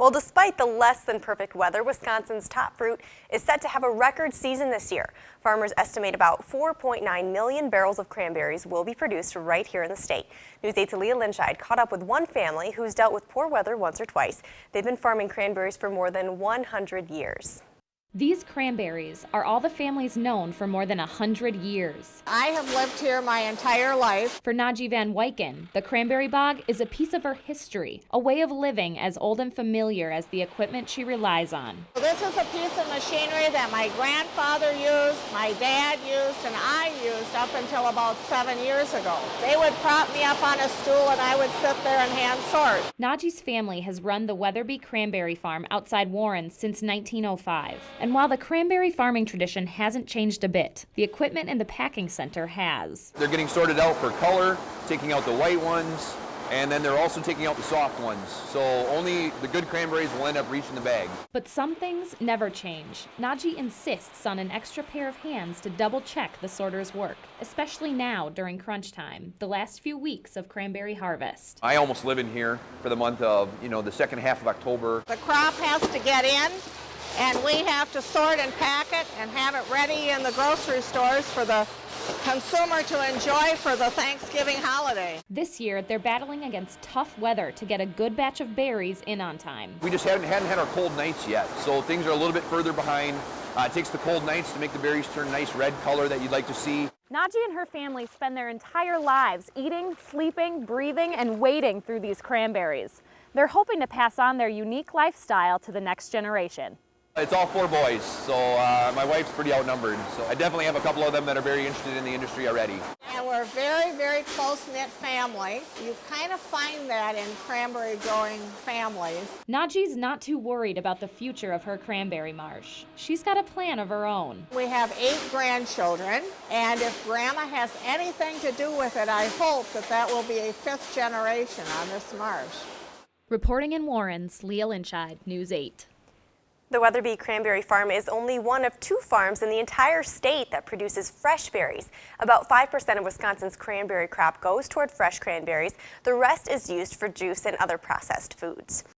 Well, despite the less than perfect weather, Wisconsin's top fruit is set to have a record season this year. Farmers estimate about 4.9 million barrels of cranberries will be produced right here in the state. News 8's Leah Lynchide caught up with one family who's dealt with poor weather once or twice. They've been farming cranberries for more than 100 years. These cranberries are all the family's known for more than 100 years. I have lived here my entire life. For Naji Van Wyken, the cranberry bog is a piece of her history, a way of living as old and familiar as the equipment she relies on. This is a piece of machinery that my grandfather used, my dad used, and I used up until about 7 years ago. They would prop me up on a stool and I would sit there and hand sort. Naji's family has run the Weatherby Cranberry Farm outside Warren since 1905. And while the cranberry farming tradition hasn't changed a bit, the equipment in the packing center has. They're getting sorted out for color, taking out the white ones, and then they're also taking out the soft ones. So only the good cranberries will end up reaching the bag. But some things never change. Naji insists on an extra pair of hands to double check the sorter's work, especially now during crunch time, the last few weeks of cranberry harvest. I almost live in here for the month of, the second half of October. The crop has to get in, and we have to sort and pack it and have it ready in the grocery stores for the consumer to enjoy for the Thanksgiving holiday. This year, they're battling against tough weather to get a good batch of berries in on time. We just hadn't had our cold nights yet, so things are a little bit further behind. It takes the cold nights to make the berries turn nice red color that you'd like to see. Naji and her family spend their entire lives eating, sleeping, breathing, and wading through these cranberries. They're hoping to pass on their unique lifestyle to the next generation. It's all 4 boys, so my wife's pretty outnumbered. So I definitely have a couple of them that are very interested in the industry already. And we're a very, very close-knit family. You kind of find that in cranberry growing families. Naji's not too worried about the future of her cranberry marsh. She's got a plan of her own. We have 8 grandchildren, and if Grandma has anything to do with it, I hope that will be a 5th generation on this marsh. Reporting in Warren's, Leah Lynchide, News 8. The Weatherby Cranberry Farm is only one of 2 farms in the entire state that produces fresh berries. About 5% of Wisconsin's cranberry crop goes toward fresh cranberries. The rest is used for juice and other processed foods.